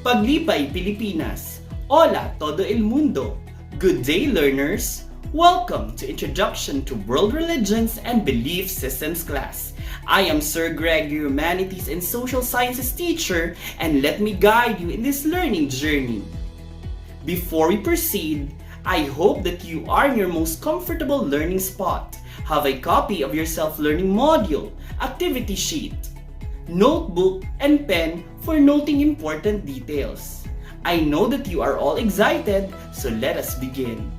Paglipay Pilipinas. Hola todo el mundo. Good day learners. Welcome to Introduction to World Religions and Belief Systems class. I am Sir Greg, your Humanities and Social Sciences teacher, and let me guide you in this learning journey. Before we proceed, I hope that you are in your most comfortable learning spot. Have a copy of your self-learning module, activity sheet, notebook, and pen for noting important details. I know that you are all excited, so let us begin.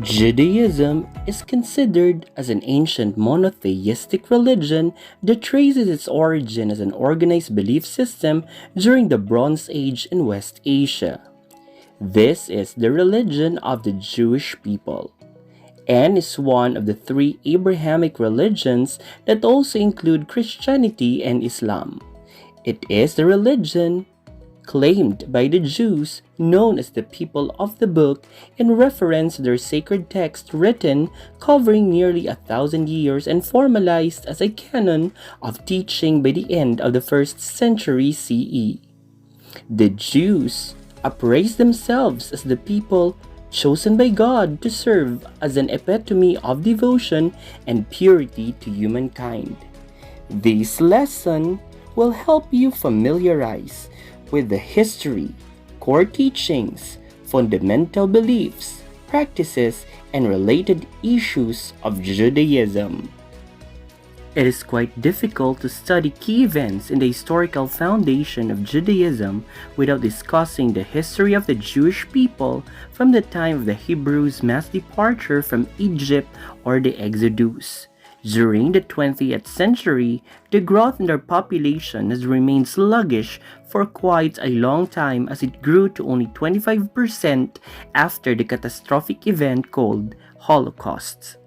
Judaism is considered as an ancient monotheistic religion that traces its origin as an organized belief system during the Bronze Age in West Asia. This is the religion of the Jewish people, and is one of the three Abrahamic religions that also include Christianity and Islam. It is the religion claimed by the Jews, known as the people of the book, in reference to their sacred text written covering nearly 1,000 years and formalized as a canon of teaching by the end of the 1st century CE. The Jews appraise themselves as the people chosen by God to serve as an epitome of devotion and purity to humankind. This lesson will help you familiarize with the history, core teachings, fundamental beliefs, practices, and related issues of Judaism. It is quite difficult to study key events in the historical foundation of Judaism without discussing the history of the Jewish people from the time of the Hebrews' mass departure from Egypt or the Exodus. During the 20th century, the growth in their population has remained sluggish for quite a long time, as it grew to only 25% after the catastrophic event called Holocaust.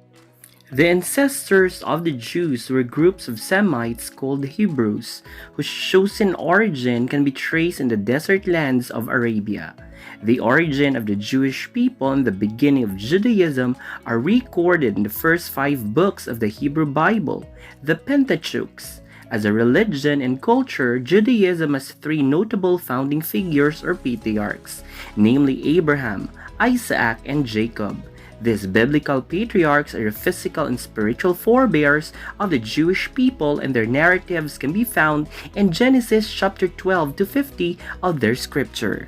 The ancestors of the Jews were groups of Semites called Hebrews, whose chosen origin can be traced in the desert lands of Arabia. The origin of the Jewish people and the beginning of Judaism are recorded in the first 5 books of the Hebrew Bible, the Pentateuch. As a religion and culture, Judaism has 3 notable founding figures or patriarchs, namely Abraham, Isaac, and Jacob. These biblical patriarchs are the physical and spiritual forebears of the Jewish people, and their narratives can be found in Genesis chapter 12 to 50 of their scripture.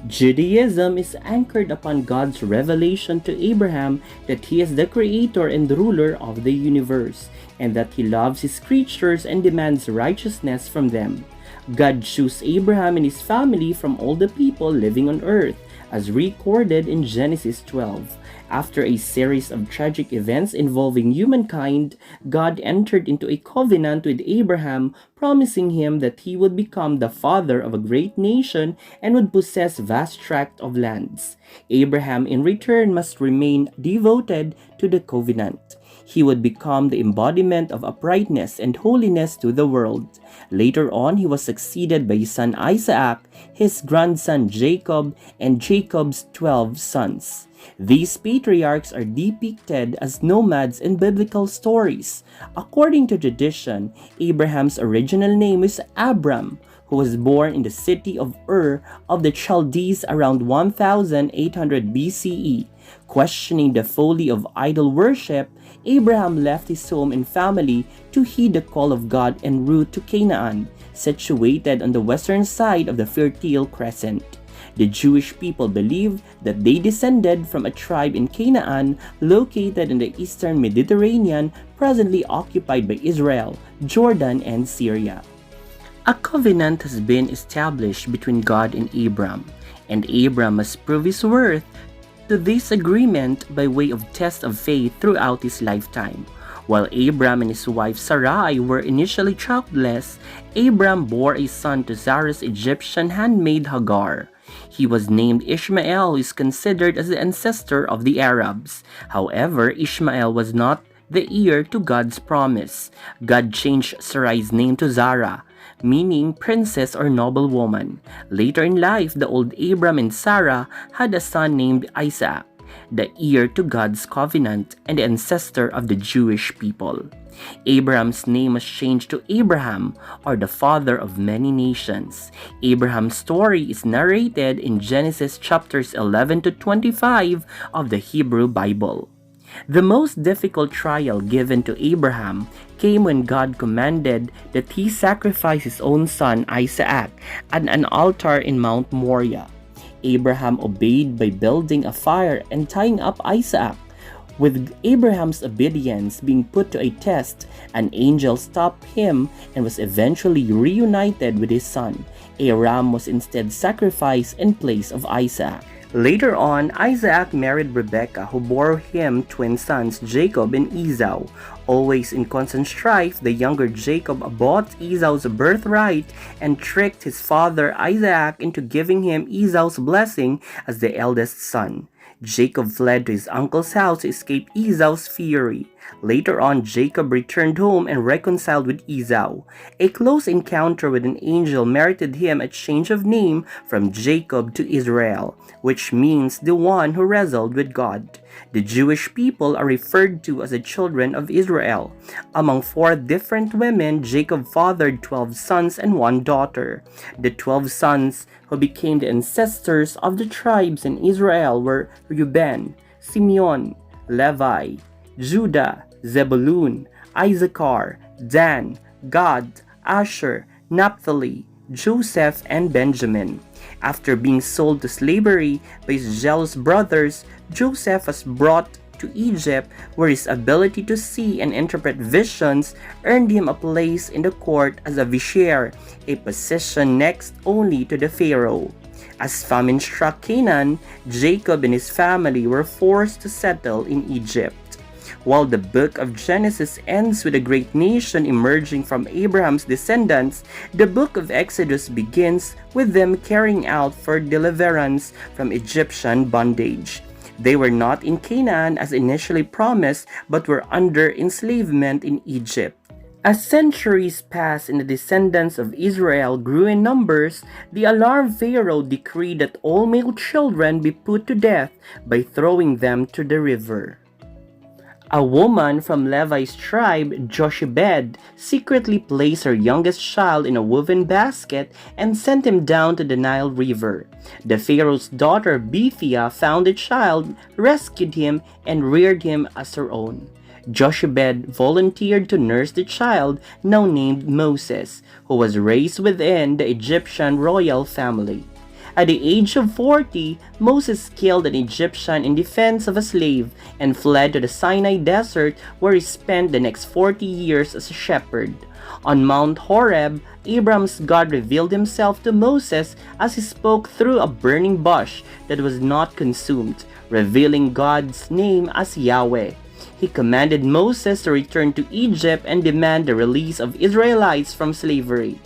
Judaism is anchored upon God's revelation to Abraham that he is the creator and ruler of the universe, and that he loves his creatures and demands righteousness from them. God chose Abraham and his family from all the people living on earth, as recorded in Genesis 12. After a series of tragic events involving humankind, God entered into a covenant with Abraham, promising him that he would become the father of a great nation and would possess vast tracts of lands. Abraham, in return, must remain devoted to the covenant. He would become the embodiment of uprightness and holiness to the world. Later on, he was succeeded by his son Isaac, his grandson Jacob, and Jacob's 12 sons. These patriarchs are depicted as nomads in biblical stories. According to tradition, Abraham's original name is Abram, who was born in the city of Ur of the Chaldees around 1800 BCE. Questioning the folly of idol worship, Abraham left his home and family to heed the call of God en route to Canaan, situated on the western side of the Fertile Crescent. The Jewish people believed that they descended from a tribe in Canaan located in the eastern Mediterranean, presently occupied by Israel, Jordan, and Syria. A covenant has been established between God and Abram must prove his worth to this agreement by way of test of faith throughout his lifetime. While Abram and his wife Sarai were initially childless, Abram bore a son to Sarah's Egyptian handmaid Hagar. He was named Ishmael, who is considered as the ancestor of the Arabs. However, Ishmael was not the heir to God's promise. God changed Sarai's name to Zara, meaning princess or noblewoman. Later in life, the old Abram and Sarah had a son named Isaac. the heir to God's covenant and the ancestor of the Jewish people. Abraham's name was changed to Abraham, or the father of many nations. Abraham's story is narrated in Genesis chapters 11 to 25 of the Hebrew Bible. The most difficult trial given to Abraham came when God commanded that he sacrifice his own son Isaac at an altar in Mount Moriah. Abraham obeyed by building a fire and tying up Isaac. With Abraham's obedience being put to a test, an angel stopped him and was eventually reunited with his son. A ram was instead sacrificed in place of Isaac. Later on, Isaac married Rebekah, who bore him twin sons, Jacob and Esau. Always in constant strife, the younger Jacob bought Esau's birthright and tricked his father Isaac into giving him Esau's blessing as the eldest son. Jacob fled to his uncle's house to escape Esau's fury. Later on, Jacob returned home and reconciled with Esau. A close encounter with an angel merited him a change of name from Jacob to Israel, which means the one who wrestled with God. The Jewish people are referred to as the children of Israel. Among 4 different women, Jacob fathered 12 sons and 1 daughter. The 12 sons who became the ancestors of the tribes in Israel were Reuben, Simeon, Levi, Judah, Zebulun, Issachar, Dan, Gad, Asher, Naphtali, Joseph, and Benjamin. After being sold to slavery by his jealous brothers, Joseph was brought to Egypt, where his ability to see and interpret visions earned him a place in the court as a vizier, a position next only to the Pharaoh. As famine struck Canaan, Jacob and his family were forced to settle in Egypt. While the book of Genesis ends with a great nation emerging from Abraham's descendants, the book of Exodus begins with them carrying out for deliverance from Egyptian bondage. They were not in Canaan as initially promised, but were under enslavement in Egypt. As centuries passed and the descendants of Israel grew in numbers, the alarmed Pharaoh decreed that all male children be put to death by throwing them to the river. A woman from Levi's tribe, Jochebed, secretly placed her youngest child in a woven basket and sent him down to the Nile River. The Pharaoh's daughter, Bethia, found the child, rescued him, and reared him as her own. Jochebed volunteered to nurse the child, now named Moses, who was raised within the Egyptian royal family. At the age of 40, Moses killed an Egyptian in defense of a slave and fled to the Sinai desert, where he spent the next 40 years as a shepherd. On Mount Horeb, Abraham's God revealed himself to Moses as he spoke through a burning bush that was not consumed, revealing God's name as Yahweh. He commanded Moses to return to Egypt and demand the release of Israelites from slavery.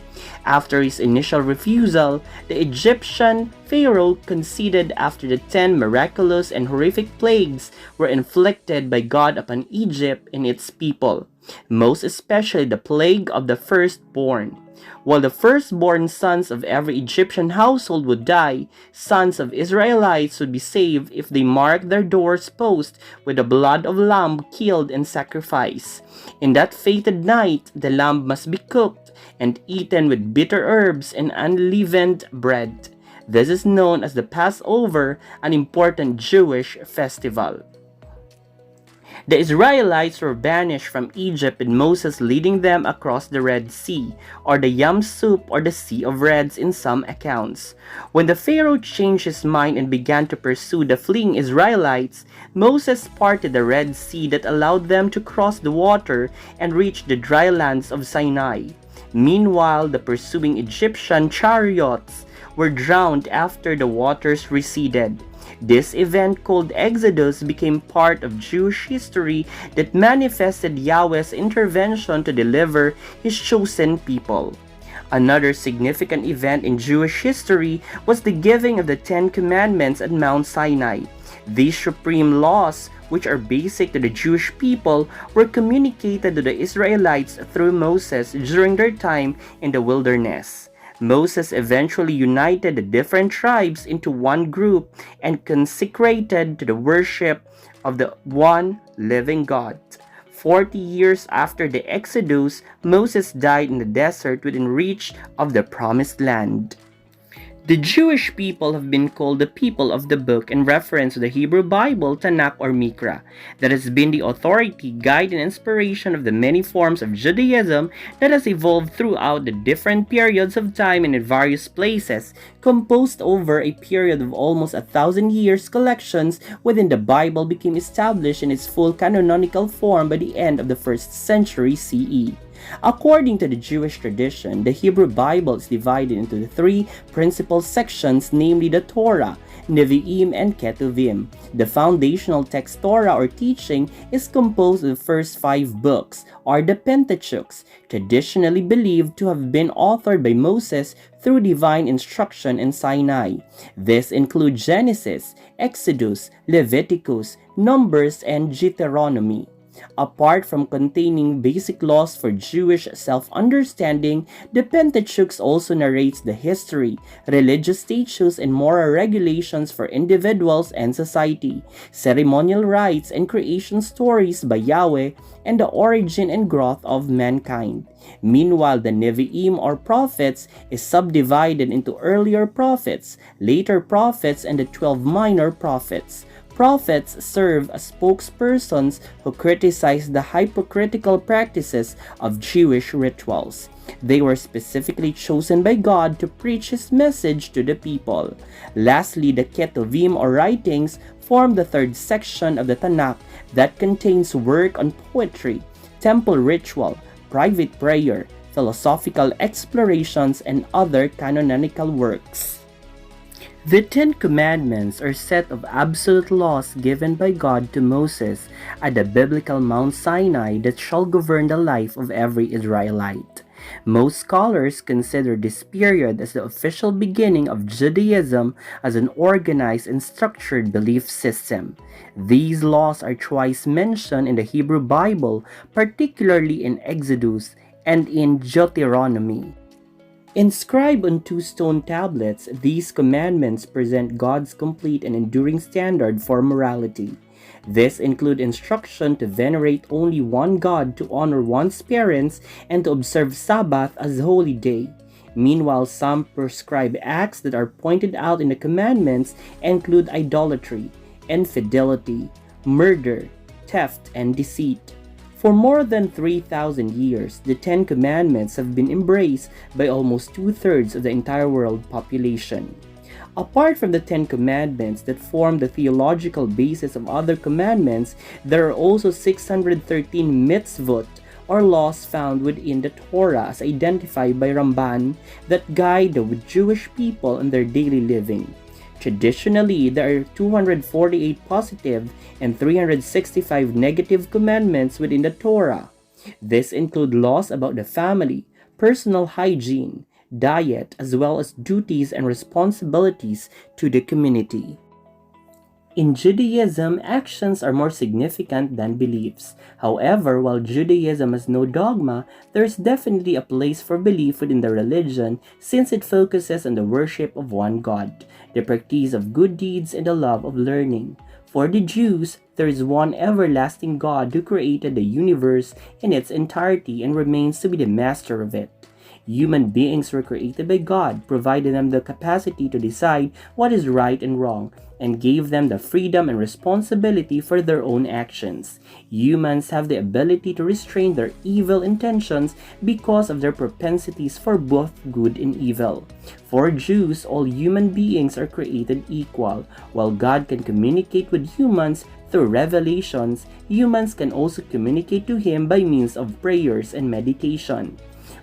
After his initial refusal, the Egyptian Pharaoh conceded after the 10 miraculous and horrific plagues were inflicted by God upon Egypt and its people, most especially the plague of the firstborn. While the firstborn sons of every Egyptian household would die, sons of Israelites would be saved if they marked their doors posts with the blood of lamb killed in sacrifice. In that fated night, the lamb must be cooked and eaten with bitter herbs and unleavened bread. This is known as the Passover, an important Jewish festival. The Israelites were banished from Egypt with Moses leading them across the Red Sea, or the Yam Suf, or the Sea of Reds in some accounts. When the Pharaoh changed his mind and began to pursue the fleeing Israelites, Moses parted the Red Sea that allowed them to cross the water and reach the dry lands of Sinai. Meanwhile, the pursuing Egyptian chariots were drowned after the waters receded. This event, called Exodus, became part of Jewish history that manifested Yahweh's intervention to deliver His chosen people. Another significant event in Jewish history was the giving of the 10 Commandments at Mount Sinai. These supreme laws, which are basic to the Jewish people, were communicated to the Israelites through Moses during their time in the wilderness. Moses eventually united the different tribes into one group and consecrated to the worship of the one living God. 40 years after the Exodus, Moses died in the desert within reach of the Promised Land. The Jewish people have been called the people of the book in reference to the Hebrew Bible, Tanakh or Mikra, that has been the authority, guide, and inspiration of the many forms of Judaism that has evolved throughout the different periods of time and in various places, composed over a period of almost 1,000 years. Collections within the Bible became established in its full canonical form by the end of the 1st century CE. According to the Jewish tradition, the Hebrew Bible is divided into three principal sections, namely the Torah, Nevi'im, and Ketuvim. The foundational text Torah or teaching is composed of the first 5 books, or the Pentateuch, traditionally believed to have been authored by Moses through divine instruction in Sinai. This includes Genesis, Exodus, Leviticus, Numbers, and Deuteronomy. Apart from containing basic laws for Jewish self-understanding, the Pentateuch also narrates the history, religious statutes, and moral regulations for individuals and society, ceremonial rites and creation stories by Yahweh, and the origin and growth of mankind. Meanwhile, the Nevi'im or prophets is subdivided into earlier prophets, later prophets, and the 12 minor prophets. Prophets serve as spokespersons who criticize the hypocritical practices of Jewish rituals. They were specifically chosen by God to preach His message to the people. Lastly, the Ketuvim or writings form the 3rd section of the Tanakh that contains work on poetry, temple ritual, private prayer, philosophical explorations, and other canonical works. The 10 Commandments are a set of absolute laws given by God to Moses at the biblical Mount Sinai that shall govern the life of every Israelite. Most scholars consider this period as the official beginning of Judaism as an organized and structured belief system. These laws are twice mentioned in the Hebrew Bible, particularly in Exodus and in Deuteronomy. Inscribed on 2 stone tablets, these commandments present God's complete and enduring standard for morality. This include instruction to venerate only one God, to honor one's parents, and to observe Sabbath as a holy day. Meanwhile, some prescribed acts that are pointed out in the commandments include idolatry, infidelity, murder, theft, and deceit. For more than 3,000 years, the 10 Commandments have been embraced by almost 2/3 of the entire world population. Apart from the 10 Commandments that form the theological basis of other commandments, there are also 613 Mitzvot, or laws found within the Torah as identified by Ramban that guide the Jewish people in their daily living. Traditionally, there are 248 positive and 365 negative commandments within the Torah. This include laws about the family, personal hygiene, diet, as well as duties and responsibilities to the community. In Judaism, actions are more significant than beliefs. However, while Judaism has no dogma, there is definitely a place for belief within the religion since it focuses on the worship of one God, the practice of good deeds, and the love of learning. For the Jews, there is one everlasting God who created the universe in its entirety and remains to be the master of it. Human beings were created by God, providing them the capacity to decide what is right and wrong, and gave them the freedom and responsibility for their own actions. Humans have the ability to restrain their evil intentions because of their propensities for both good and evil. For Jews, all human beings are created equal. While God can communicate with humans through revelations, humans can also communicate to Him by means of prayers and meditation.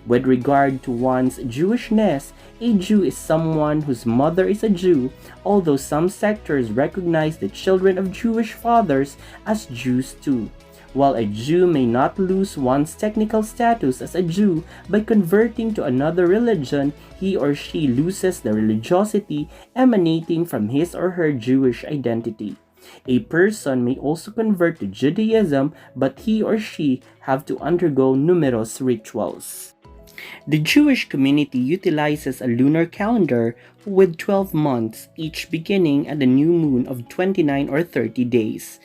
With regard to one's Jewishness, a Jew is someone whose mother is a Jew, although some sectors recognize the children of Jewish fathers as Jews too. While a Jew may not lose one's technical status as a Jew by converting to another religion, he or she loses the religiosity emanating from his or her Jewish identity. A person may also convert to Judaism, but he or she have to undergo numerous rituals. The Jewish community utilizes a lunar calendar with 12 months, each beginning at the new moon of 29 or 30 days.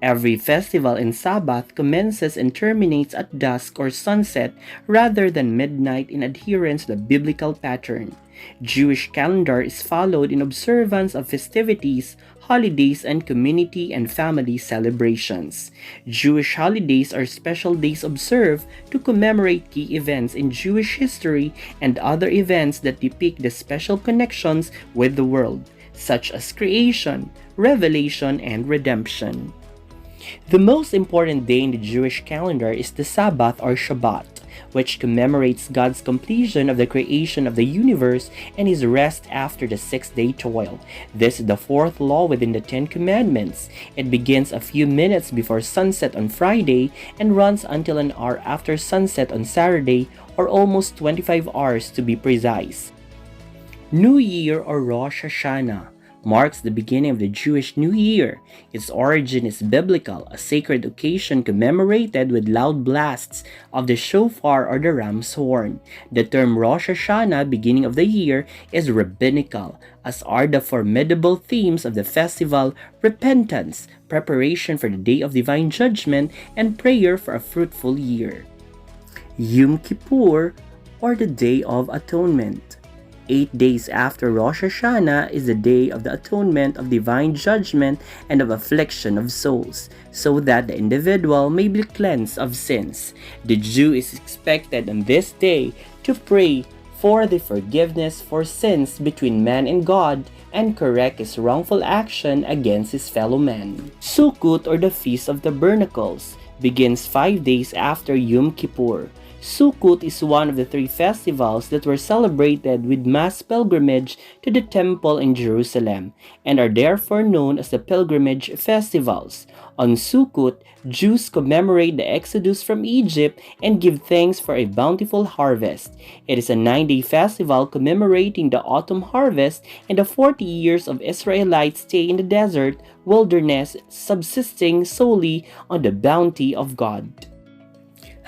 Every festival and Sabbath commences and terminates at dusk or sunset rather than midnight in adherence to the biblical pattern. Jewish calendar is followed in observance of festivities, holidays, and community and family celebrations. Jewish holidays are special days observed to commemorate key events in Jewish history and other events that depict the special connections with the world, such as creation, revelation, and redemption. The most important day in the Jewish calendar is the Sabbath or Shabbat, which commemorates God's completion of the creation of the universe and his rest after the six-day toil. This is the fourth law within the Ten Commandments. It begins a few minutes before sunset on Friday and runs until an hour after sunset on Saturday, or almost 25 hours to be precise. New Year or Rosh Hashanah marks the beginning of the Jewish New Year. Its origin is biblical, a sacred occasion commemorated with loud blasts of the shofar or the ram's horn. The term Rosh Hashanah, beginning of the year, is rabbinical, as are the formidable themes of the festival: repentance, preparation for the day of divine judgment, and prayer for a fruitful year. Yom Kippur, or the Day of Atonement. 8 days after Rosh Hashanah is the Day of the Atonement, of divine judgment and of affliction of souls, so that the individual may be cleansed of sins. The Jew is expected on this day to pray for the forgiveness for sins between man and God and correct his wrongful action against his fellow man. Sukkot, or the Feast of Tabernacles, begins 5 days after Yom Kippur. Sukkot is one of the 3 festivals that were celebrated with mass pilgrimage to the temple in Jerusalem, and are therefore known as the pilgrimage festivals. On Sukkot, Jews commemorate the exodus from Egypt and give thanks for a bountiful harvest. It is a 9-day festival commemorating the autumn harvest and the 40 years of Israelites' stay in the desert wilderness, subsisting solely on the bounty of God.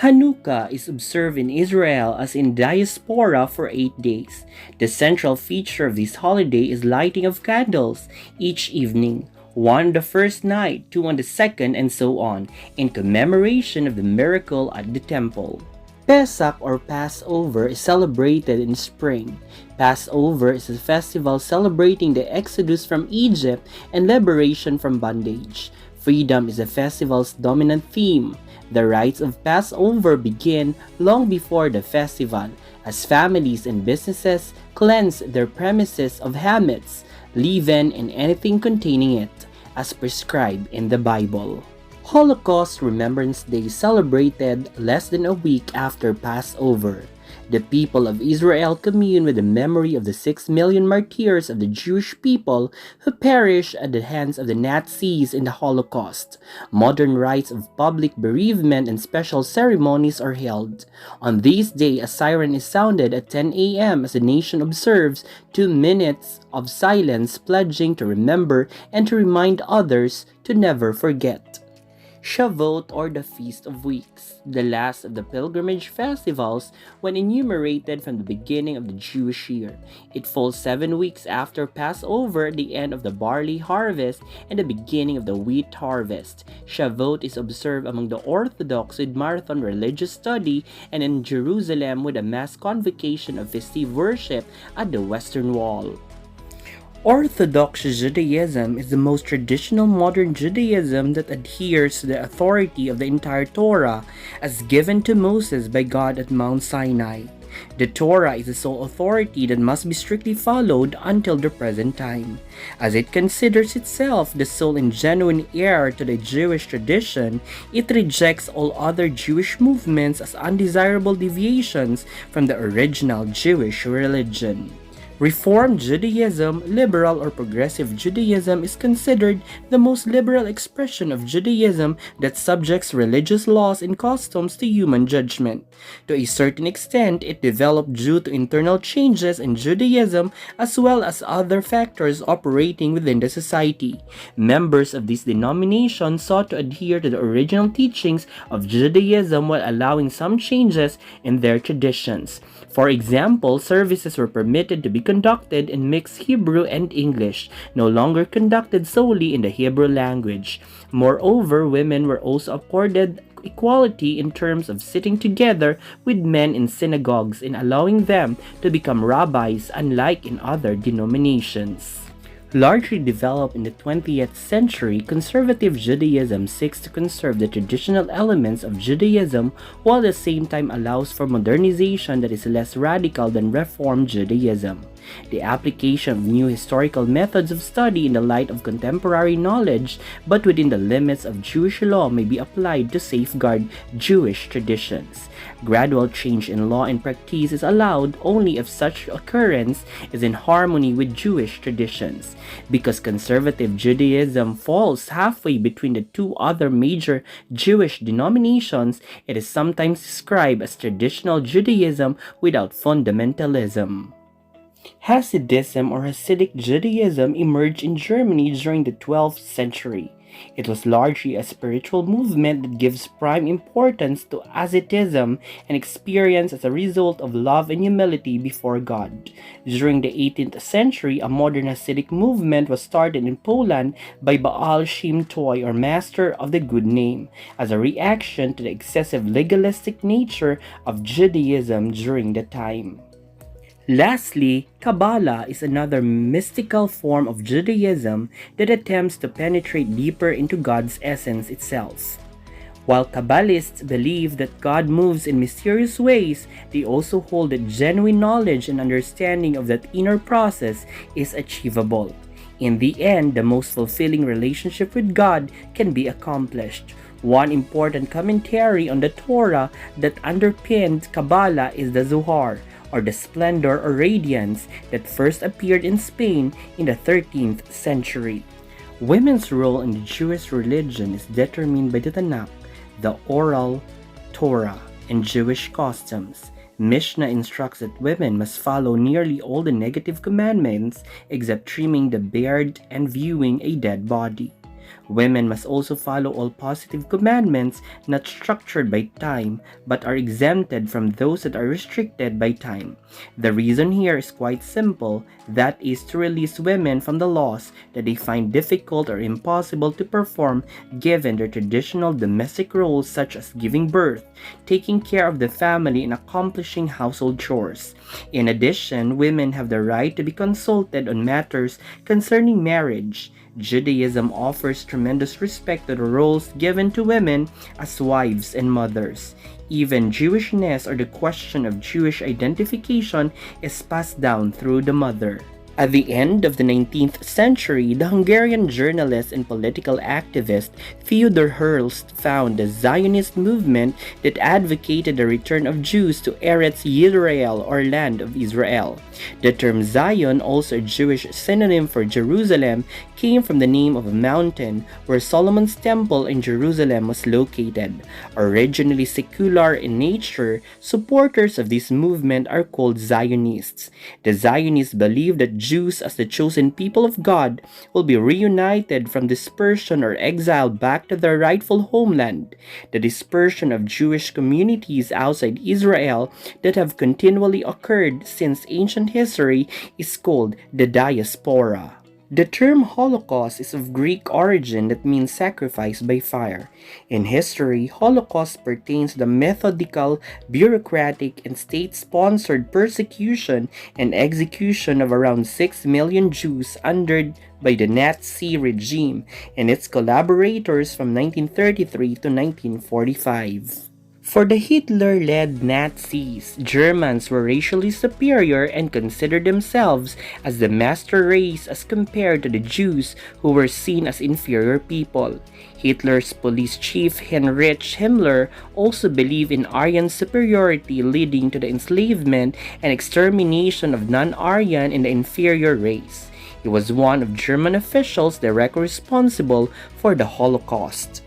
Hanukkah is observed in Israel as in diaspora for 8 days. The central feature of this holiday is lighting of candles each evening, one on the first night, 2 on the second, and so on, in commemoration of the miracle at the temple. Pesach or Passover is celebrated in spring. Passover is a festival celebrating the exodus from Egypt and liberation from bondage. Freedom is the festival's dominant theme. The rites of Passover begin long before the festival, as families and businesses cleanse their premises of hametz, leaven, and anything containing it, as prescribed in the Bible. Holocaust Remembrance Day celebrated less than a week after Passover. The people of Israel commune with the memory of the 6 million martyrs of the Jewish people who perished at the hands of the Nazis in the Holocaust. Modern rites of public bereavement and special ceremonies are held. On this day, a siren is sounded at 10 a.m. as the nation observes 2 minutes of silence, pledging to remember and to remind others to never forget. Shavuot, or the Feast of Weeks, the last of the pilgrimage festivals when enumerated from the beginning of the Jewish year. It falls 7 weeks after Passover, the end of the barley harvest, and the beginning of the wheat harvest. Shavuot is observed among the Orthodox with marathon religious study, and in Jerusalem with a mass convocation of festive worship at the Western Wall. Orthodox Judaism is the most traditional modern Judaism that adheres to the authority of the entire Torah as given to Moses by God at Mount Sinai. The Torah is the sole authority that must be strictly followed until the present time. As it considers itself the sole and genuine heir to the Jewish tradition, it rejects all other Jewish movements as undesirable deviations from the original Jewish religion. Reform Judaism, liberal or progressive Judaism, is considered the most liberal expression of Judaism that subjects religious laws and customs to human judgment. To a certain extent, it developed due to internal changes in Judaism as well as other factors operating within the society. Members of this denomination sought to adhere to the original teachings of Judaism while allowing some changes in their traditions. For example, services were permitted to be conducted in mixed Hebrew and English, no longer conducted solely in the Hebrew language. Moreover, women were also accorded equality in terms of sitting together with men in synagogues and allowing them to become rabbis, unlike in other denominations. Largely developed in the 20th century, conservative Judaism seeks to conserve the traditional elements of Judaism while at the same time allows for modernization that is less radical than Reform Judaism. The application of new historical methods of study in the light of contemporary knowledge, but within the limits of Jewish law, may be applied to safeguard Jewish traditions. Gradual change in law and practice is allowed only if such occurrence is in harmony with Jewish traditions. Because conservative Judaism falls halfway between the two other major Jewish denominations, it is sometimes described as traditional Judaism without fundamentalism. Hasidism or Hasidic Judaism emerged in Germany during the 12th century. It was largely a spiritual movement that gives prime importance to asceticism and experience as a result of love and humility before God. During the 18th century, a modern Hasidic movement was started in Poland by Baal Shem Tov, or Master of the Good Name, as a reaction to the excessive legalistic nature of Judaism during the time. Lastly, Kabbalah is another mystical form of Judaism that attempts to penetrate deeper into God's essence itself. While Kabbalists believe that God moves in mysterious ways, they also hold that genuine knowledge and understanding of that inner process is achievable. In the end, the most fulfilling relationship with God can be accomplished. One important commentary on the Torah that underpinned Kabbalah is the Zohar, or the splendor or radiance that first appeared in Spain in the 13th century. Women's role in the Jewish religion is determined by the Tanakh, the oral Torah, and Jewish customs. Mishnah instructs that women must follow nearly all the negative commandments except trimming the beard and viewing a dead body. Women must also follow all positive commandments not structured by time, but are exempted from those that are restricted by time. The reason here is quite simple, that is to release women from the laws that they find difficult or impossible to perform given their traditional domestic roles such as giving birth, taking care of the family, and accomplishing household chores. In addition, women have the right to be consulted on matters concerning marriage. Judaism offers tremendous respect to the roles given to women as wives and mothers. Even Jewishness, or the question of Jewish identification, is passed down through the mother. At the end of the 19th century, the Hungarian journalist and political activist Theodor Herzl founded the Zionist movement that advocated the return of Jews to Eretz Yisrael, or land of Israel. The term Zion, also a Jewish synonym for Jerusalem, came from the name of a mountain where Solomon's temple in Jerusalem was located. Originally secular in nature, supporters of this movement are called Zionists. The Zionists believe that Jews, as the chosen people of God, will be reunited from dispersion or exile back to their rightful homeland. The dispersion of Jewish communities outside Israel that have continually occurred since ancient history is called the diaspora. The term Holocaust is of Greek origin that means sacrifice by fire. In history, Holocaust pertains to the methodical, bureaucratic, and state-sponsored persecution and execution of around 6 million Jews under by the Nazi regime and its collaborators from 1933 to 1945. For the Hitler-led Nazis, Germans were racially superior and considered themselves as the master race as compared to the Jews who were seen as inferior people. Hitler's police chief Heinrich Himmler also believed in Aryan superiority, leading to the enslavement and extermination of non-Aryan in the inferior race. He was one of German officials directly responsible for the Holocaust.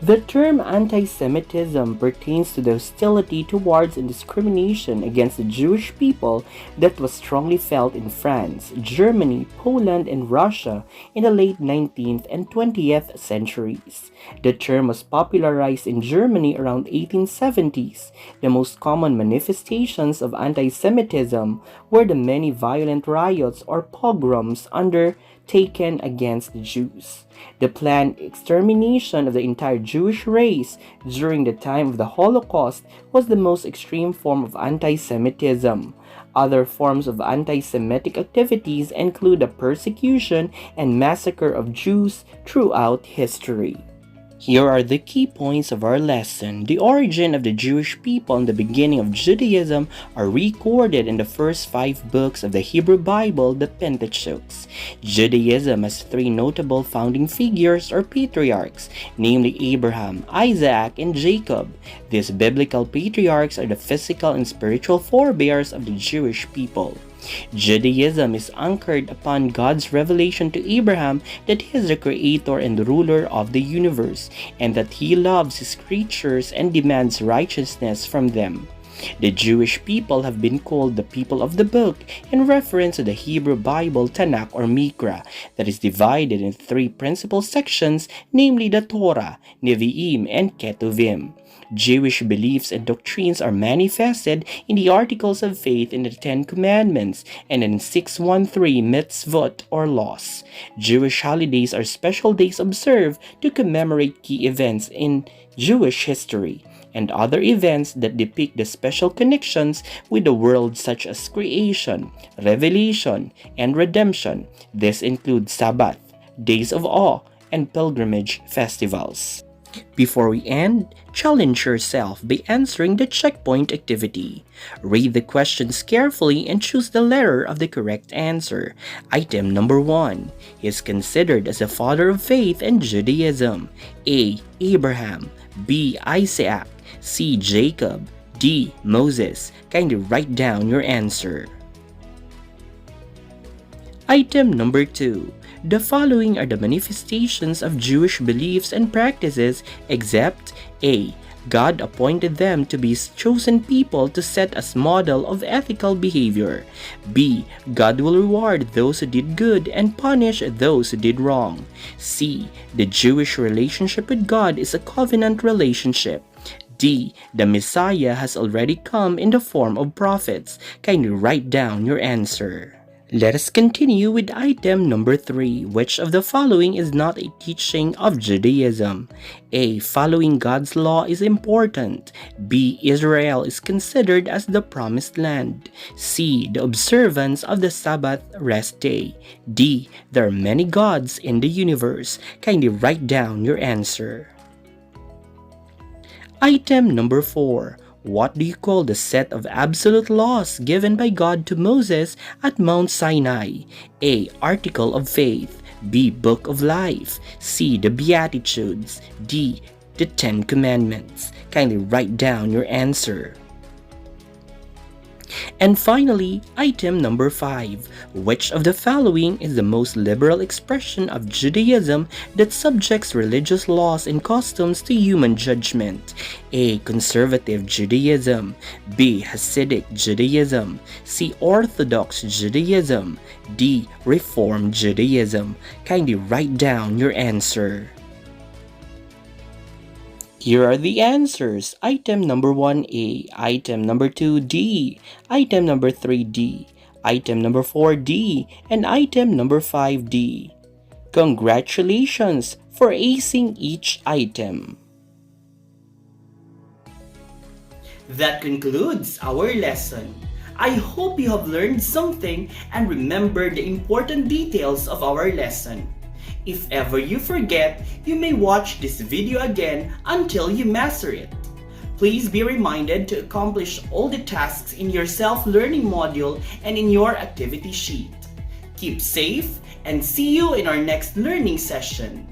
The term anti-Semitism pertains to the hostility towards and discrimination against the Jewish people that was strongly felt in France, Germany, Poland, and Russia in the late 19th and 20th centuries. The term was popularized in Germany around 1870s. The most common manifestations of anti-Semitism were the many violent riots or pogroms undertaken against the Jews. The planned extermination of the entire Jewish race during the time of the Holocaust was the most extreme form of anti-Semitism. Other forms of anti-Semitic activities include the persecution and massacre of Jews throughout history. Here are the key points of our lesson. The origin of the Jewish people and the beginning of Judaism are recorded in the first 5 books of the Hebrew Bible, the Pentateuch. Judaism has 3 notable founding figures or patriarchs, namely Abraham, Isaac, and Jacob. These biblical patriarchs are the physical and spiritual forebears of the Jewish people. Judaism is anchored upon God's revelation to Abraham that he is the creator and ruler of the universe, and that he loves his creatures and demands righteousness from them. The Jewish people have been called the people of the book in reference to the Hebrew Bible Tanakh or Mikra that is divided into 3 principal sections, namely the Torah, Nevi'im, and Ketuvim. Jewish beliefs and doctrines are manifested in the Articles of Faith in the 10 Commandments and in 613 Mitzvot or laws. Jewish holidays are special days observed to commemorate key events in Jewish history and other events that depict the special connections with the world such as creation, revelation, and redemption. This includes Sabbath, days of awe, and pilgrimage festivals. Before we end, challenge yourself by answering the checkpoint activity. Read the questions carefully and choose the letter of the correct answer. Item number 1. He is considered as a father of faith and Judaism. A. Abraham. B. Isaac. C. Jacob. D. Moses. Kindly write down your answer. Item number 2. The following are the manifestations of Jewish beliefs and practices except A. God appointed them to be his chosen people to set as model of ethical behavior. B. God will reward those who did good and punish those who did wrong. C. The Jewish relationship with God is a covenant relationship. D. The Messiah has already come in the form of prophets. Kindly write down your answer. Let us continue with item number 3. Which of the following is not a teaching of Judaism? A. Following God's law is important. B. Israel is considered as the promised land. C. The observance of the Sabbath rest day. D. There are many gods in the universe. Kindly write down your answer. Item number 4. What do you call the set of absolute laws given by God to Moses at Mount Sinai? A. Article of Faith. B. Book of Life. C. The Beatitudes. D. The 10 Commandments. Kindly write down your answer. And finally, item number 5. Which of the following is the most liberal expression of Judaism that subjects religious laws and customs to human judgment? A. Conservative Judaism. B. Hasidic Judaism. C. Orthodox Judaism. D. Reformed Judaism. Kindly write down your answer. Here are the answers. Item number 1A, item number 2D, item number 3D, item number 4D, and item number 5D. Congratulations for acing each item. That concludes our lesson. I hope you have learned something and remembered the important details of our lesson. If ever you forget, you may watch this video again until you master it. Please be reminded to accomplish all the tasks in your self-learning module and in your activity sheet. Keep safe and see you in our next learning session.